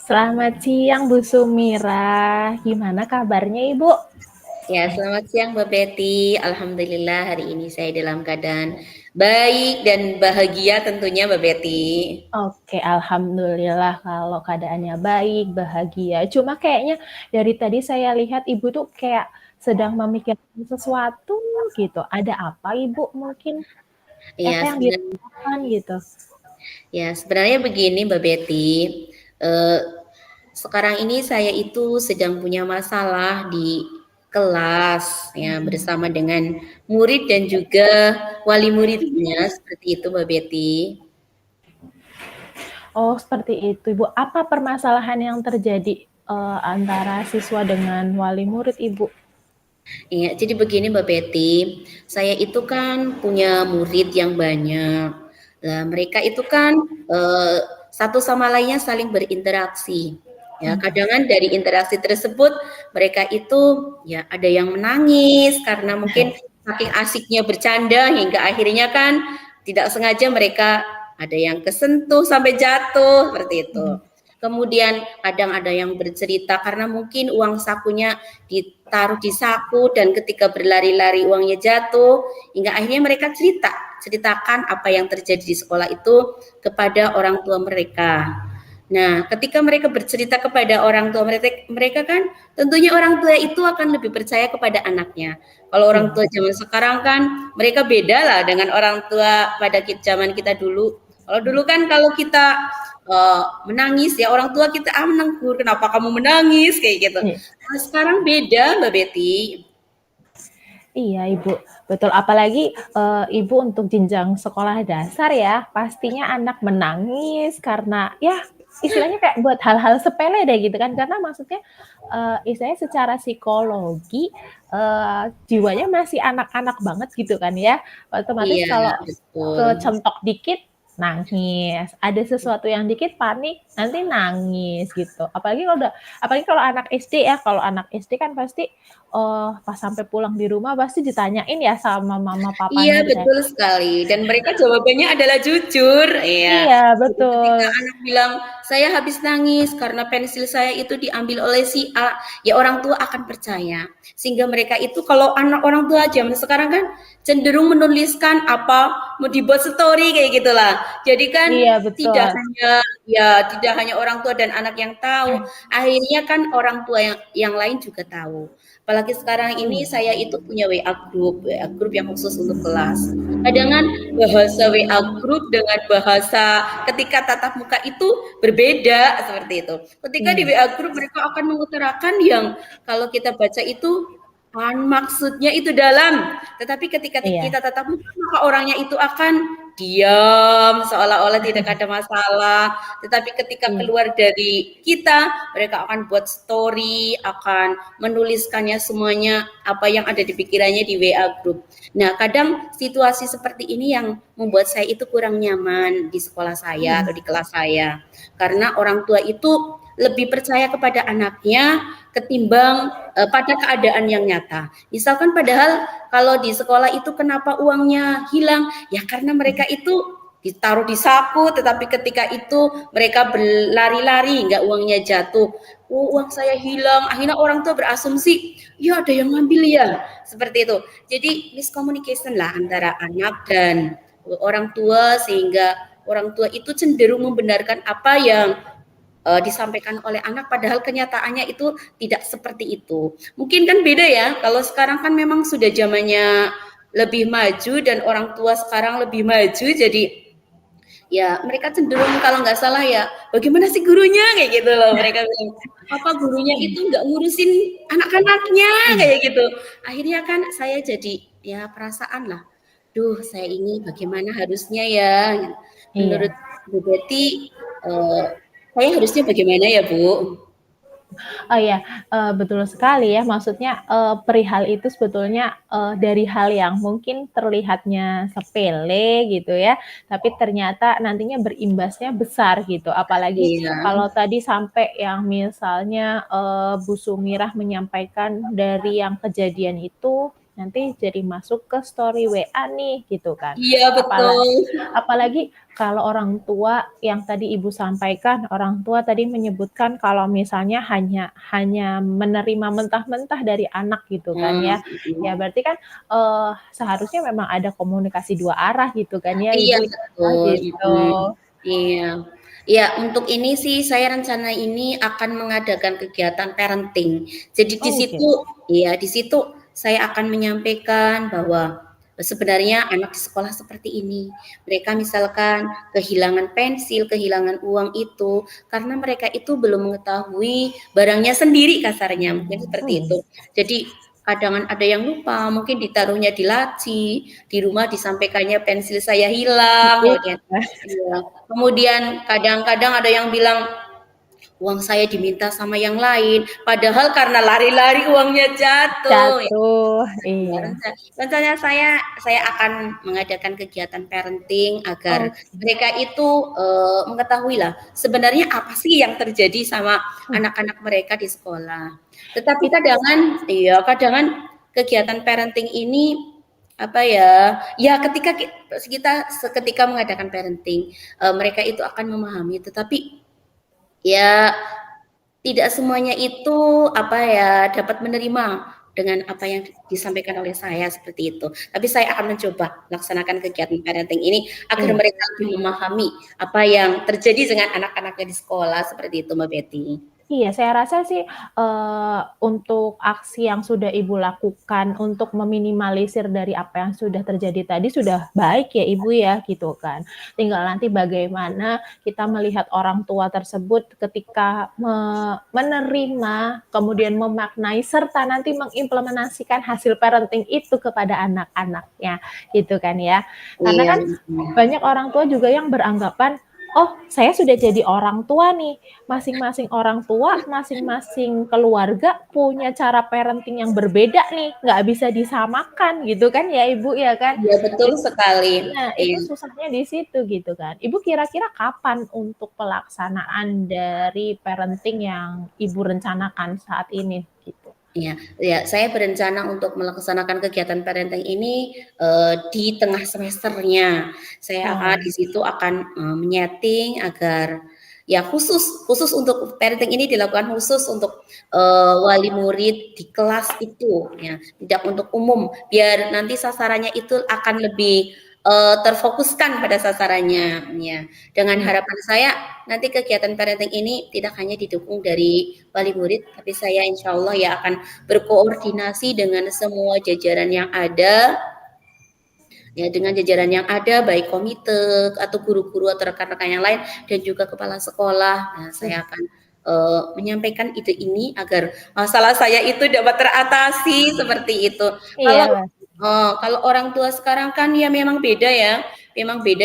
Selamat siang Bu Sumira, gimana kabarnya Ibu? Ya, selamat siang Mbak Betty. Alhamdulillah hari ini saya dalam keadaan baik dan bahagia tentunya Mbak Betty. Oke, alhamdulillah kalau keadaannya baik, bahagia. Cuma kayaknya dari tadi saya lihat Ibu tuh kayak sedang memikirkan sesuatu gitu. Ada apa Ibu mungkin? Ya, Apa yang sebenarnya dirasakan gitu? sebenarnya begini Mbak Betty. Eh, Sekarang ini saya itu sedang punya masalah di kelas ya bersama dengan murid dan juga wali muridnya seperti itu Mbak Betty. Oh, seperti itu Ibu. Apa permasalahan yang terjadi antara siswa dengan wali murid Ibu? Iya, jadi begini Mbak Betty, saya itu kan punya murid yang banyak. Lah, mereka itu kan eh, satu sama lainnya saling berinteraksi. Ya, kadang dari interaksi tersebut mereka itu ya ada yang menangis karena mungkin saking asiknya bercanda hingga akhirnya kan tidak sengaja mereka ada yang kesentuh sampai jatuh seperti itu. Kemudian kadang ada yang bercerita karena mungkin uang sakunya ditaruh di saku dan ketika berlari-lari uangnya jatuh hingga akhirnya mereka ceritakan apa yang terjadi di sekolah itu kepada orang tua mereka. Nah, ketika mereka bercerita kepada orang tua mereka kan tentunya orang tua itu akan lebih percaya kepada anaknya. Kalau orang Iya. tua zaman sekarang kan mereka beda lah dengan orang tua pada zaman kita dulu. Kalau dulu kan kalau kita menangis ya orang tua kita menegur, kenapa kamu menangis kayak gitu. Iya. Nah, sekarang beda Mbak Betty. Iya, Ibu. Betul, apalagi Ibu untuk jenjang sekolah dasar ya, pastinya anak menangis karena ya istilahnya kayak buat hal-hal sepele deh gitu kan. Karena maksudnya istilahnya secara psikologi jiwanya masih anak-anak banget gitu kan ya. Otomatis Iya, kalau betul. kecentok dikit nangis, ada sesuatu yang dikit panik, nanti nangis gitu. Apalagi kalau anak SD ya, kalau anak SD kan pasti pas sampai pulang di rumah pasti ditanyain ya sama mama Iya, papanya ditanya. betul sekali. Dan mereka jawabannya adalah jujur. Iya. Iya, Jadi ketika betul. anak bilang, saya habis nangis karena pensil saya itu diambil oleh si A, ya orang tua akan percaya. Sehingga mereka itu kalau anak orang tua zaman sekarang kan cenderung menuliskan apa mau dibuat story kayak gitulah. Jadi kan Iya, betul. tidak hanya orang tua dan anak yang tahu, akhirnya kan orang tua yang lain juga tahu. Apalagi sekarang ini Iya. saya itu punya WA group yang khusus untuk kelas. Kadang kan bahasa WA group dengan bahasa ketika tatap muka itu berbeda seperti itu. Ketika di Iya. WA group mereka akan mengutarakan yang kalau kita baca itu maksudnya itu dalam, tetapi ketika Iya. kita tatap muka maka orangnya itu akan diam seolah-olah tidak ada masalah. Tetapi ketika Iya. keluar dari kita, mereka akan buat story, akan menuliskannya semuanya apa yang ada di pikirannya di WA group. Nah, kadang situasi seperti ini yang membuat saya itu kurang nyaman di sekolah saya atau di kelas saya. Karena orang tua itu lebih percaya kepada anaknya ketimbang pada keadaan yang nyata. Misalkan padahal kalau di sekolah itu kenapa uangnya hilang? Ya karena mereka itu ditaruh di saku, tetapi ketika itu mereka berlari-lari hingga uangnya jatuh. Oh, uang saya hilang. Akhirnya orang tua berasumsi, ya ada yang ngambil ya. Seperti itu. Jadi miscommunication lah antara anak dan orang tua sehingga orang tua itu cenderung membenarkan apa yang disampaikan oleh anak padahal kenyataannya itu tidak seperti itu. Mungkin kan beda ya, kalau sekarang kan memang sudah zamannya lebih maju dan orang tua sekarang lebih maju jadi ya mereka cenderung kalau nggak salah ya bagaimana sih gurunya kayak gitu loh mereka bilang apa gurunya itu nggak ngurusin anak-anaknya kayak gitu akhirnya kan saya jadi ya perasaan lah duh saya ini bagaimana harusnya ya menurut Iya. Bu Betty saya harusnya bagaimana ya Bu? Oh iya, betul sekali ya, maksudnya, perihal itu sebetulnya, dari hal yang mungkin terlihatnya sepele gitu ya, tapi ternyata nantinya berimbasnya besar gitu. Apalagi Iya, kalau tadi sampai yang misalnya, Bu Sumirah menyampaikan dari yang kejadian itu nanti jadi masuk ke story WA nih gitu kan. Iya Apala betul. apalagi kalau orang tua yang tadi Ibu sampaikan, orang tua tadi menyebutkan kalau misalnya hanya hanya menerima mentah-mentah dari anak gitu kan Mmm, ya. Ya berarti kan, seharusnya memang ada komunikasi dua arah gitu kan ya iya Ibu ya, betul, gitu. iya. Iya, untuk ini sih saya rencana ini akan mengadakan kegiatan parenting. Jadi di Oh situ gitu. iya, di situ saya akan menyampaikan bahwa sebenarnya anak di sekolah seperti ini. Mereka misalkan kehilangan pensil, kehilangan uang itu karena mereka itu belum mengetahui barangnya sendiri kasarnya, mungkin seperti itu. Mmm, Jadi kadang ada yang lupa, mungkin ditaruhnya di laci, di rumah disampaikannya pensil saya hilang, iya. kemudian iya, kemudian kadang-kadang ada yang bilang, "Uang saya diminta sama yang lain," padahal karena lari-lari uangnya jatuh. Jatuh, Ya, iya. rencana saya akan mengadakan kegiatan parenting agar Oke. mereka itu, mengetahuilah sebenarnya apa sih yang terjadi sama Mmm, anak-anak mereka di sekolah. Tetapi itu kadangan kegiatan parenting ini, apa ya, ya ketika mengadakan parenting, mereka itu akan memahami, tetapi ya tidak semuanya itu, apa ya, dapat menerima dengan apa yang disampaikan oleh saya seperti itu. Tapi saya akan mencoba laksanakan kegiatan parenting ini agar iya. mereka lebih memahami apa yang terjadi dengan anak-anaknya di sekolah, seperti itu Mbak Betty. Iya, saya rasa sih, untuk aksi yang sudah Ibu lakukan untuk meminimalisir dari apa yang sudah terjadi tadi sudah baik ya, Ibu, ya, gitu kan. Tinggal nanti bagaimana kita melihat orang tua tersebut ketika menerima, kemudian memaknai, serta nanti mengimplementasikan hasil parenting itu kepada anak-anaknya, gitu kan ya. Karena Iya, kan banyak orang tua juga yang beranggapan, "Oh, saya sudah jadi orang tua nih." Masing-masing orang tua, masing-masing keluarga punya cara parenting yang berbeda nih, nggak bisa disamakan gitu kan ya Ibu, ya kan? iya betul sekali. Nah, itu Iya. susahnya di situ gitu kan. Ibu kira-kira kapan untuk pelaksanaan dari parenting yang Ibu rencanakan saat ini gitu? Iya, iya, saya berencana untuk melaksanakan kegiatan parenting ini, di tengah semesternya. Saya akan Oh, di situ akan, me-nyeting agar ya khusus khusus untuk parenting ini dilakukan khusus untuk, wali murid di kelas itu ya, tidak untuk umum, biar nanti sasarannya itu akan lebih, terfokuskan pada sasarannya, ya. Dengan iya. harapan saya nanti kegiatan parenting ini tidak hanya didukung dari wali murid, tapi saya insya Allah ya akan berkoordinasi dengan semua jajaran yang ada, ya dengan jajaran yang ada baik komite atau guru-guru atau rekan-rekan yang lain dan juga kepala sekolah. Nah, saya akan menyampaikan ide ini agar masalah saya itu dapat teratasi seperti itu. Kalau Iya, kalau orang tua sekarang kan ya memang beda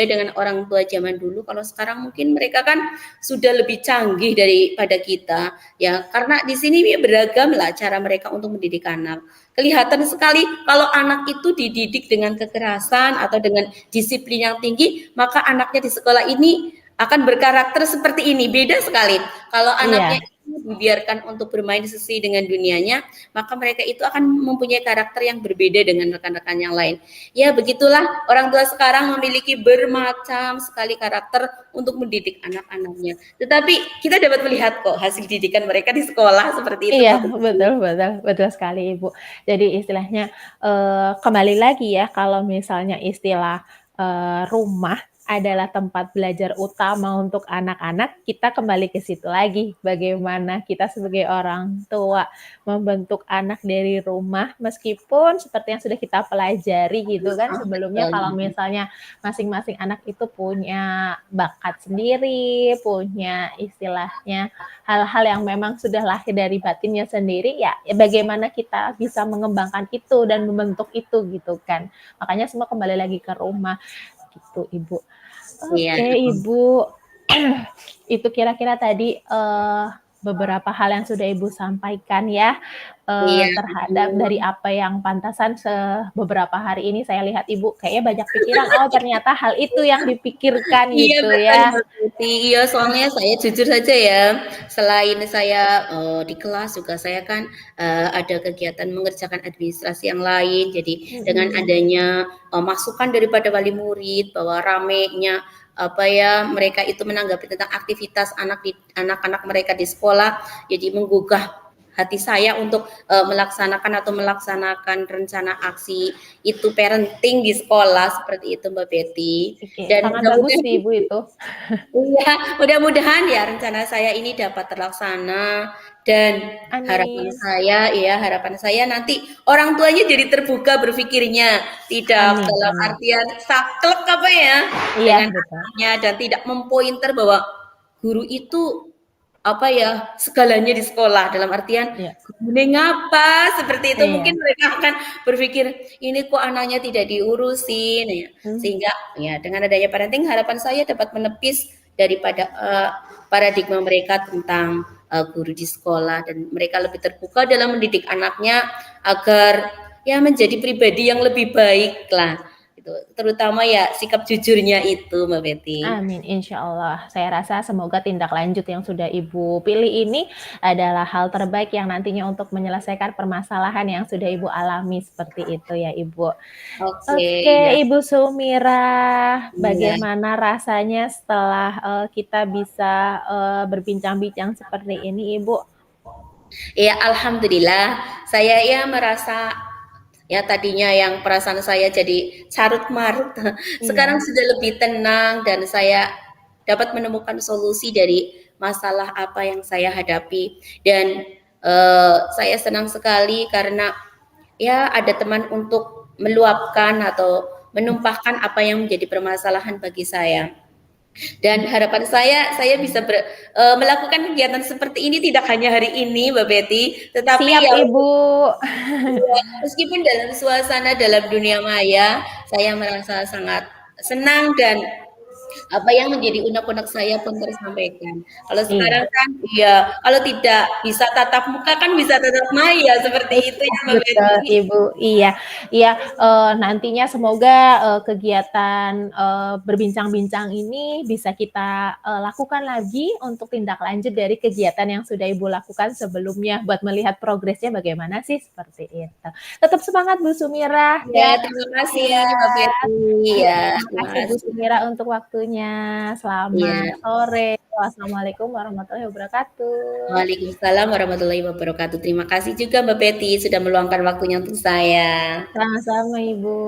dengan orang tua zaman dulu. Kalau sekarang mungkin mereka kan sudah lebih canggih daripada kita, ya karena di sini ya beragam lah cara mereka untuk mendidik anak. Kelihatan sekali kalau anak itu dididik dengan kekerasan atau dengan disiplin yang tinggi, maka anaknya di sekolah ini akan berkarakter seperti ini. Beda sekali. Kalau anaknya iya. itu dibiarkan untuk bermain sesuai dengan dunianya, maka mereka itu akan mempunyai karakter yang berbeda dengan rekan-rekan yang lain. Ya, begitulah orang tua sekarang memiliki bermacam sekali karakter untuk mendidik anak-anaknya. Tetapi kita dapat melihat kok hasil didikan mereka di sekolah seperti itu, Iya, Mbak Putri. betul betul, betul sekali, Ibu. Jadi istilahnya, kembali lagi ya, kalau misalnya istilah, rumah adalah tempat belajar utama untuk anak-anak, kita kembali ke situ lagi. Bagaimana kita sebagai orang tua membentuk anak dari rumah, meskipun seperti yang sudah kita pelajari gitu kan Oh, sebelumnya, kalau betul. misalnya masing-masing anak itu punya bakat sendiri, punya istilahnya hal-hal yang memang sudah lahir dari batinnya sendiri ya, ya bagaimana kita bisa mengembangkan itu dan membentuk itu gitu kan. Makanya semua kembali lagi ke rumah gitu Ibu. Iya, Oke Ibu, itu kira-kira tadi, beberapa hal yang sudah Ibu sampaikan ya, Iya, terhadap dari betul. apa yang pantasan beberapa hari ini saya lihat Ibu kayaknya banyak pikiran, oh ternyata hal itu yang dipikirkan Iya gitu betul ya. Mbak Tuti, iya soalnya saya jujur saja ya, selain saya, di kelas juga saya kan, ada kegiatan mengerjakan administrasi yang lain. Jadi dengan Mhm, adanya, masukan daripada wali murid bahwa ramenya, apa ya, mereka itu menanggapi tentang aktivitas anak-anak mereka di sekolah, jadi menggugah hati saya untuk, melaksanakan rencana aksi itu parenting di sekolah, seperti itu Mbak Betty. oke, Dan sangat bagus mudah-mudahan sih Ibu itu. iya, mudah-mudahan ya rencana saya ini dapat terlaksana dan Amin, harapan saya nanti orang tuanya jadi terbuka berpikirnya, tidak amin dalam amin. artian saklek apa ya, Iya dengan betul, anaknya dan tidak mempointer bahwa guru itu apa ya, segalanya di sekolah, dalam artian, iya "Gurune ngapa?" Seperti itu. iya, Mungkin mereka akan berpikir, "Ini kok anaknya tidak diurusin," ya. mmm, Sehingga ya dengan adanya parenting harapan saya dapat menepis daripada, paradigma mereka tentang, guru di sekolah dan mereka lebih terbuka dalam mendidik anaknya agar ya menjadi pribadi yang lebih baik lah, gitu. Terutama ya sikap jujurnya itu, Mbak Betty. amin, insya Allah. Saya rasa semoga tindak lanjut yang sudah Ibu pilih ini adalah hal terbaik yang nantinya untuk menyelesaikan permasalahan yang sudah Ibu alami, seperti itu ya, Ibu. Oke, Oke, iya Ibu Sumira, iya. bagaimana rasanya setelah, kita bisa, berbincang-bincang seperti ini, Ibu? Ya, alhamdulillah saya ya merasa ya tadinya yang perasaan saya jadi carut-marut, sekarang Iya, sudah lebih tenang dan saya dapat menemukan solusi dari masalah apa yang saya hadapi dan, saya senang sekali karena ya ada teman untuk meluapkan atau menumpahkan apa yang menjadi permasalahan bagi saya. Dan harapan saya bisa melakukan kegiatan seperti ini tidak hanya hari ini Mbak Betty, tetapi siap, ya Ibu. iya, meskipun dalam suasana dalam dunia maya, saya merasa sangat senang dan apa yang menjadi unek-unek saya pun tersampaikan. Kalau sekarang Iya. kan iya, kalau tidak bisa tatap muka kan bisa tatap maya, seperti Iya, itu ya Mbak betul Betty. Ibu, iya iya, nantinya semoga, kegiatan, berbincang-bincang ini bisa kita, lakukan lagi untuk tindak lanjut dari kegiatan yang sudah Ibu lakukan sebelumnya, buat melihat progresnya bagaimana sih, seperti itu. Tetap semangat Bu Sumirah Ya, ya, terima kasih ya iya, Mbak Betty. iya, Ya, terima terima kasih Bu kasih. Sumirah untuk waktunya. Selamat Iya. sore, wassalamualaikum warahmatullahi wabarakatuh. Waalaikumsalam warahmatullahi wabarakatuh. Terima kasih juga Mbak Betty sudah meluangkan waktunya untuk saya. Sama-sama Ibu.